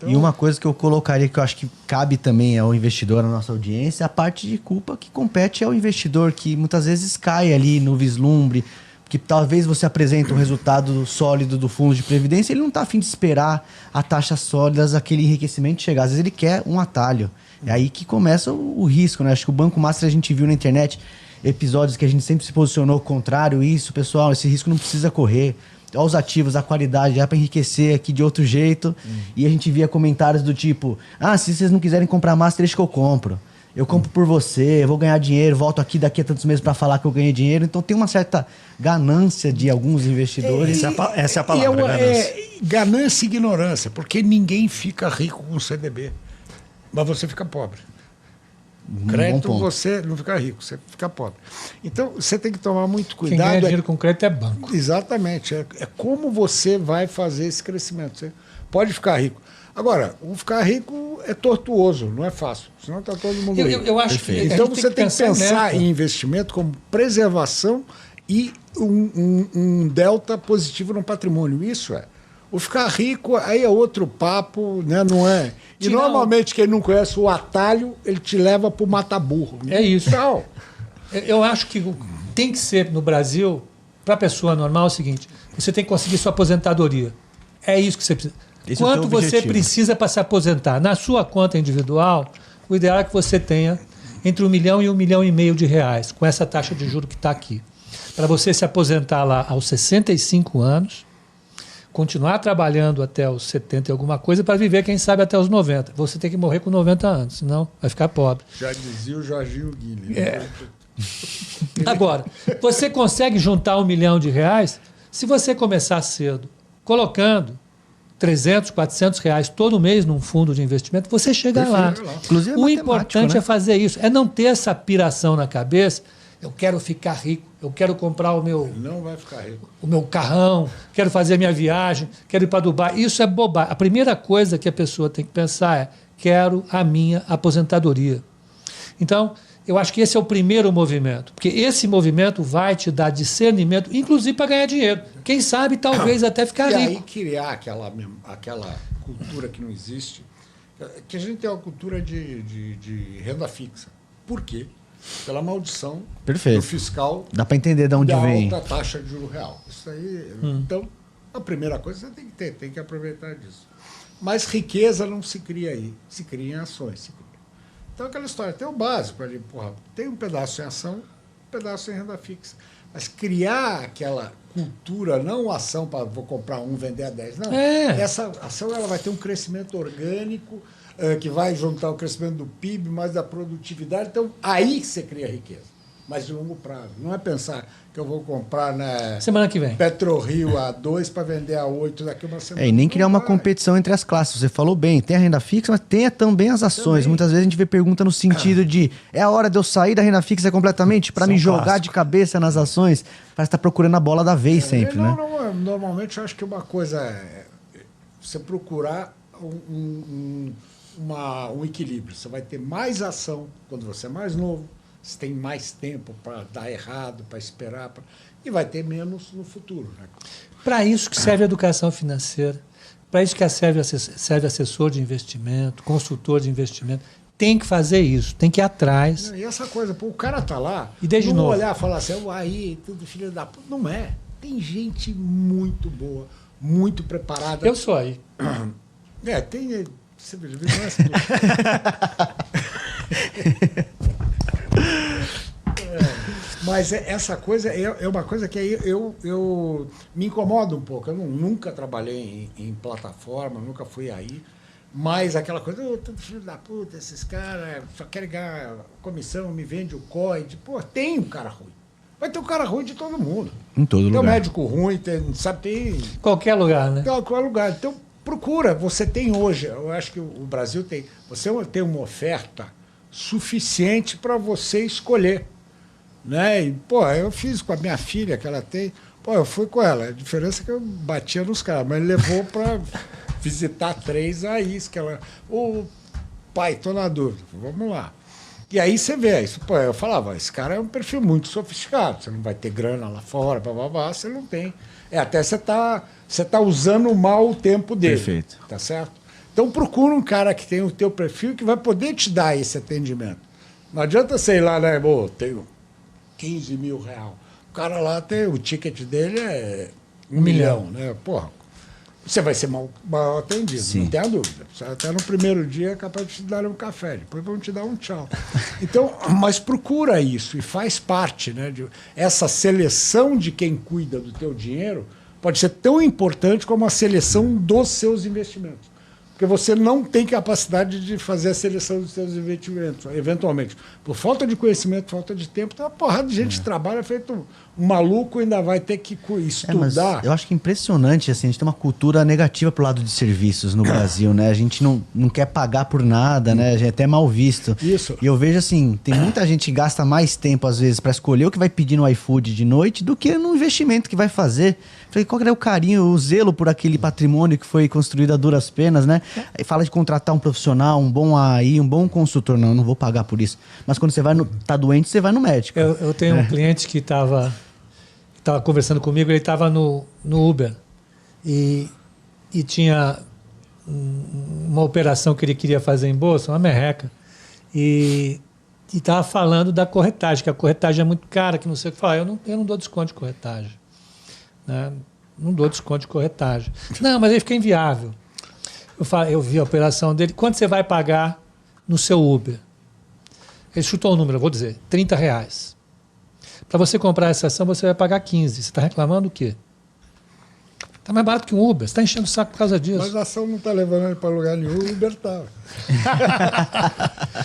Então... E uma coisa que eu colocaria que eu acho que cabe também ao investidor, na nossa audiência, a parte de culpa que compete ao investidor, que muitas vezes cai ali no vislumbre, que talvez você apresente um resultado sólido do fundo de previdência, ele não está a fim de esperar a taxa sólida, aquele enriquecimento chegar. Às vezes ele quer um atalho. É aí que começa o risco, né? Acho que o Banco Master a gente viu na internet episódios que a gente sempre se posicionou contrário isso, pessoal, esse risco não precisa correr. Olha os ativos, a qualidade, dá para enriquecer aqui de outro jeito. E a gente via comentários do tipo, se vocês não quiserem comprar Master, deixa que eu compro. Eu compro por você, eu vou ganhar dinheiro, volto aqui daqui a tantos meses para falar que eu ganhei dinheiro. Então tem uma certa ganância de alguns investidores. Essa é a palavra, ganância. Ganância e ignorância, porque ninguém fica rico com CDB, mas você fica pobre. Crédito você não fica rico, você fica pobre. Então você tem que tomar muito cuidado. Quem ganha dinheiro com crédito é banco. Exatamente. É como você vai fazer esse crescimento. Você pode ficar rico. Agora, ficar rico é tortuoso, não é fácil. Senão está todo mundo rico. Eu acho que então você tem que pensar em investimento como preservação e um delta positivo no patrimônio. Isso é. O ficar rico, aí é outro papo, né? Não é? E normalmente quem não conhece o atalho, ele te leva para o mata-burro. É isso. Então, eu acho que tem que ser no Brasil, para a pessoa normal, é o seguinte: você tem que conseguir sua aposentadoria. É isso que você precisa. Quanto você precisa para se aposentar? Na sua conta individual, o ideal é que você tenha entre 1 milhão e 1,5 milhão de reais, com essa taxa de juros que está aqui. Para você se aposentar lá aos 65 anos, continuar trabalhando até os 70 e alguma coisa para viver, quem sabe, até os 90. Você tem que morrer com 90 anos, senão vai ficar pobre. Já dizia o Jorginho Guilherme. Agora, você consegue juntar 1 milhão de reais se você começar cedo, colocando 300, 400 reais todo mês num fundo de investimento, você chega lá. Inclusive, o importante é fazer isso, é não ter essa piração na cabeça. Eu quero ficar rico, eu quero comprar o meu... Não vai ficar rico. O meu carrão, quero fazer minha viagem, quero ir para Dubai. Isso é bobagem. A primeira coisa que a pessoa tem que pensar é: quero a minha aposentadoria. Então, eu acho que esse é o primeiro movimento, porque esse movimento vai te dar discernimento, inclusive para ganhar dinheiro. Quem sabe, talvez até ficar rico. E aí criar aquela cultura que não existe, que a gente tem uma cultura de renda fixa. Por quê? Pela maldição do fiscal. Dá para entender de onde vem. Da alta taxa de juro real. Isso aí. Então, a primeira coisa você tem que ter, tem que aproveitar disso. Mas riqueza não se cria aí, se cria em ações. Então, aquela história, tem o básico ali, tem um pedaço em ação, um pedaço em renda fixa. Mas criar aquela cultura, não ação para vou comprar um, vender a 10, não. Essa ação ela vai ter um crescimento orgânico, que vai juntar o crescimento do PIB, mais da produtividade. Então, aí você cria riqueza, mas de longo prazo. Não é pensar que eu vou comprar semana que vem PetroRio a 2 para vender a 8 daqui a uma semana. E nem criar uma competição entre as classes. Você falou bem, tem a renda fixa, mas tem também as ações. Muitas vezes a gente vê pergunta no sentido de: é a hora de eu sair da renda fixa completamente para me jogar de cabeça nas ações? Parece estar procurando a bola da vez sempre, né? Normalmente eu acho que uma coisa é você procurar um equilíbrio. Você vai ter mais ação quando você é mais novo, você tem mais tempo para dar errado, para esperar, e vai ter menos no futuro. Né? Para isso que serve a educação financeira, para isso que serve assessor de investimento, consultor de investimento. Tem que fazer isso, tem que ir atrás. E essa coisa, o cara tá lá, e desde não novo olhar e falar assim: aí, tudo filho da puta. Não é. Tem gente muito boa, muito preparada. Eu sou aí. Tem... Você vê, mas essa coisa é uma coisa que eu me incomoda um pouco. Eu nunca trabalhei em plataforma, nunca fui aí. Mas aquela coisa, todo filho da puta, esses caras só querem ganhar comissão, me vende o COI. Tem um cara ruim. Vai ter um cara ruim de todo mundo. Em todo lugar. Tem um médico ruim, tem... Qualquer lugar, né? Qualquer lugar. Então, procura. Você tem hoje, eu acho que o Brasil tem... Você tem uma oferta suficiente para você escolher. Né? E, eu fiz com a minha filha, que ela tem... eu fui com ela. A diferença é que eu batia nos caras, mas levou para visitar 3 aí, que ela... pai, tô na dúvida. Vamos lá. E aí você vê isso. Eu falava, esse cara é um perfil muito sofisticado. Você não vai ter grana lá fora, você não tem. Até você tá usando mal o tempo dele. Perfeito. Tá certo? Então procura um cara que tem o teu perfil que vai poder te dar esse atendimento. Não adianta, sei lá, né? Pô, tenho 15 mil reais. O cara lá tem, o ticket dele é 1 milhão, né? Porra, você vai ser mal atendido, Sim. não tenha dúvida. Você até no primeiro dia é capaz de te dar um café, depois vão te dar um tchau. Então, mas procura isso e faz parte, né? Essa seleção de quem cuida do teu dinheiro pode ser tão importante como a seleção dos seus investimentos. Porque você não tem capacidade de fazer a seleção dos seus investimentos, eventualmente. Por falta de conhecimento, falta de tempo, tem uma porrada de gente que trabalha feito um maluco e ainda vai ter que estudar. Eu acho que é impressionante, assim, a gente tem uma cultura negativa pro lado de serviços no Brasil, né? A gente não quer pagar por nada, né? A gente é até mal visto. Isso. E eu vejo, assim, tem muita gente que gasta mais tempo, às vezes, para escolher o que vai pedir no iFood de noite do que no investimento que vai fazer. Falei, qual que é o carinho, o zelo por aquele patrimônio que foi construído a duras penas, né? Aí fala de contratar um profissional, um bom AI, um bom consultor. Não vou pagar por isso. Mas quando você tá doente, você vai no médico. Eu tenho um cliente que estava conversando comigo, ele estava no Uber e tinha uma operação que ele queria fazer em bolsa, uma merreca, e estava falando da corretagem, que a corretagem é muito cara, que não sei o que. Fala, eu não dou desconto de corretagem. Né? Não dou desconto de corretagem. Não, mas aí fica inviável. Eu vi a operação dele. Quanto você vai pagar no seu Uber? Ele chutou um número, eu vou dizer, R$30. Para você comprar essa ação, você vai pagar 15. Você está reclamando o quê? Está mais barato que um Uber. Você está enchendo o saco por causa disso. Mas a ação não está levando ele para lugar nenhum, o Uber está.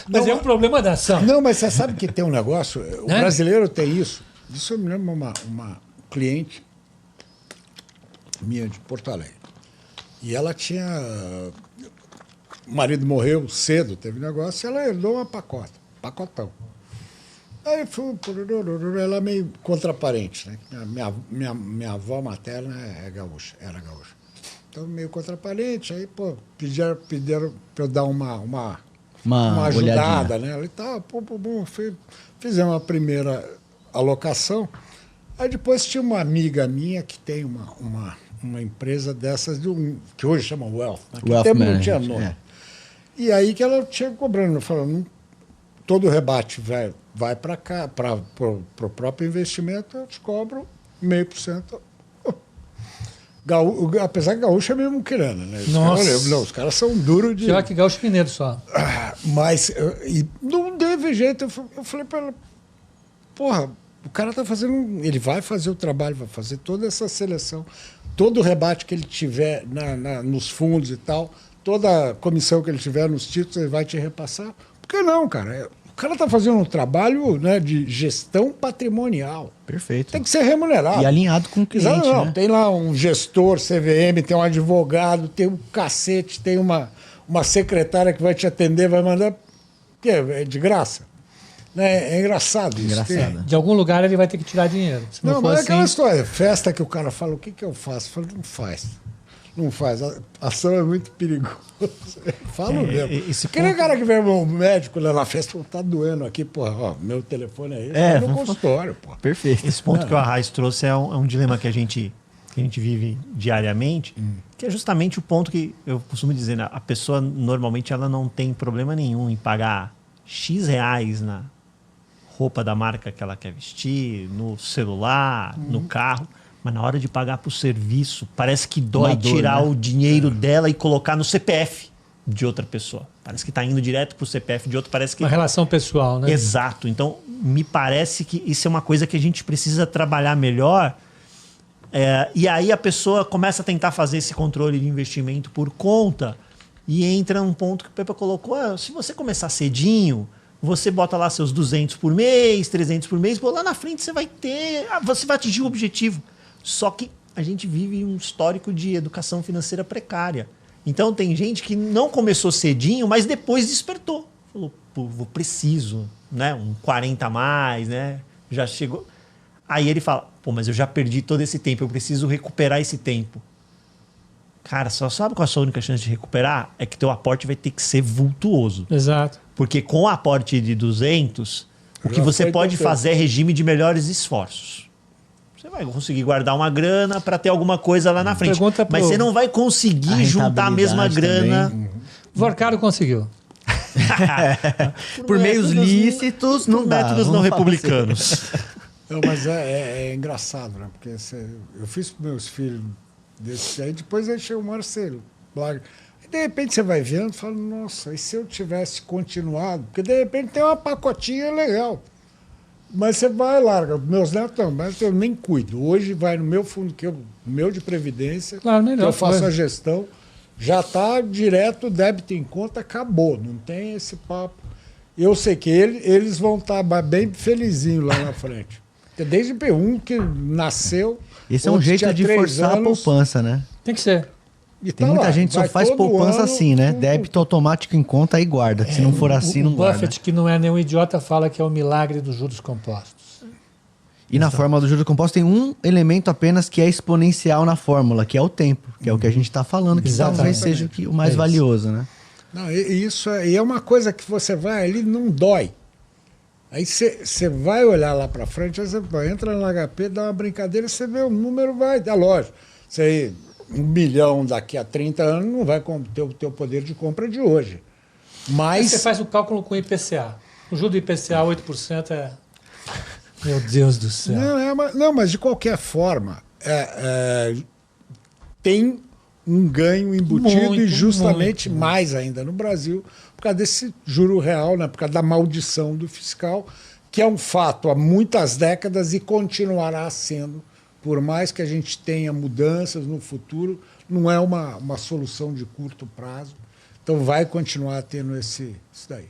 Mas é um problema da ação. Não, mas você sabe que tem um negócio, o brasileiro tem isso. Isso eu me lembro uma cliente minha de Porto Alegre. E ela tinha... O marido morreu cedo, teve negócio, e ela herdou uma pacotão. Aí ela meio contraparente, né? Minha avó materna era gaúcha. Então, meio contraparente, aí, pô, pediram para eu dar uma ajudada nela e tal. Fizemos uma primeira alocação. Aí depois tinha uma amiga minha que tem uma empresa dessas, que hoje chama Wealth. Naquele tempo não tinha nome. É. E aí que ela tinha cobrando, falando, todo o rebate vai para cá, para o próprio investimento, eu te cobro 0,5%. Apesar que gaúcho é mesmo querana, né? Os caras são duros de... Pior que gaúcho mineiro só. Mas não teve jeito. Eu falei para ela, porra, o cara tá fazendo... Ele vai fazer o trabalho, vai fazer toda essa seleção, todo o rebate que ele tiver nos fundos e tal, toda a comissão que ele tiver nos títulos, ele vai te repassar. Por que não, cara? O cara está fazendo um trabalho, né, de gestão patrimonial. Perfeito. Tem que ser remunerado. E alinhado com o cliente, não, né? Tem lá um gestor CVM, tem um advogado, tem um cacete, tem uma secretária que vai te atender, vai mandar... Que é de graça. Né? É engraçado isso. De algum lugar ele vai ter que tirar dinheiro. Se não, mas é assim... aquela história. Festa que o cara fala, o que eu faço? Eu falo, não faz. Não faz. A ação é muito perigosa. Falo mesmo. Aquele cara que vem ao médico lá na festa, tá doendo aqui, porra, ó, meu telefone é esse, no consultório, porra. Perfeito. Esse ponto que o Arraes trouxe é um dilema que a gente vive diariamente, que é justamente o ponto que eu costumo dizer, né? A pessoa normalmente ela não tem problema nenhum em pagar X reais na roupa da marca que ela quer vestir, no celular, no carro. Mas na hora de pagar por serviço, parece que dói tirar o dinheiro dela e colocar no CPF de outra pessoa. Parece que está indo direto para o CPF de outro. Parece que... Uma relação pessoal, né? Exato. Então, me parece que isso é uma coisa que a gente precisa trabalhar melhor. E aí a pessoa começa a tentar fazer esse controle de investimento por conta e entra num ponto que o Pepe colocou. Se você começar cedinho... Você bota lá seus 200 por mês, 300 por mês, lá na frente você vai ter... você vai atingir o objetivo. Só que a gente vive um histórico de educação financeira precária. Então tem gente que não começou cedinho, mas depois despertou. Falou, pô, preciso, né? Um 40 a mais, né? Já chegou... Aí ele fala, pô, mas eu já perdi todo esse tempo, eu preciso recuperar esse tempo. Cara, só sabe qual é a sua única chance de recuperar? É que teu aporte vai ter que ser vultuoso. Exato. Porque com o aporte de 200, o que você pode fazer é regime de melhores esforços. Você vai conseguir guardar uma grana para ter alguma coisa lá na frente. Mas você não vai conseguir juntar a mesma grana Vorcaro conseguiu. Por meios lícitos, não dá. Métodos não republicanos. Não, mas é engraçado, né? Porque eu fiz para meus filhos desse aí, depois aí chega o Marcelo. E de repente você vai vendo e fala, nossa, e se eu tivesse continuado? Porque de repente tem uma pacotinha legal. Mas você vai, larga. Meus netos não, mas eu nem cuido. Hoje vai no meu fundo, meu de previdência, claro, melhor, que eu faço coisa. a gestão, já está direto, débito em conta, acabou. Não tem esse papo. Eu sei que eles vão estar bem felizinhos lá na frente. Desde um que nasceu. Esse é um jeito de forçar a poupança, né? Tem que ser. E tem muita gente que só faz poupança assim, né? Débito automático em conta e guarda. Se não for assim, não guarda. O Buffett, que não é nenhum idiota, fala que é o milagre dos juros compostos. E na fórmula do juros compostos tem um elemento apenas que é exponencial na fórmula, que é o tempo, que é o que a gente está falando, que talvez seja o mais valioso, né? Não, isso é uma coisa que você vai ali, não dói. Aí você vai olhar lá para frente, você entra no HP, dá uma brincadeira, você vê o número, vai, é lógico. Você 1 bilhão daqui a 30 anos não vai ter o teu poder de compra de hoje. Mas você faz o cálculo com o IPCA. O juro do IPCA, 8% é... Meu Deus do céu. Não, mas de qualquer forma, tem um ganho embutido Muito, e justamente muito. mais ainda no Brasil, por causa desse juro real, né? Por causa da maldição do fiscal, que é um fato há muitas décadas e continuará sendo, por mais que a gente tenha mudanças no futuro, não é uma solução de curto prazo. Então vai continuar tendo isso daí.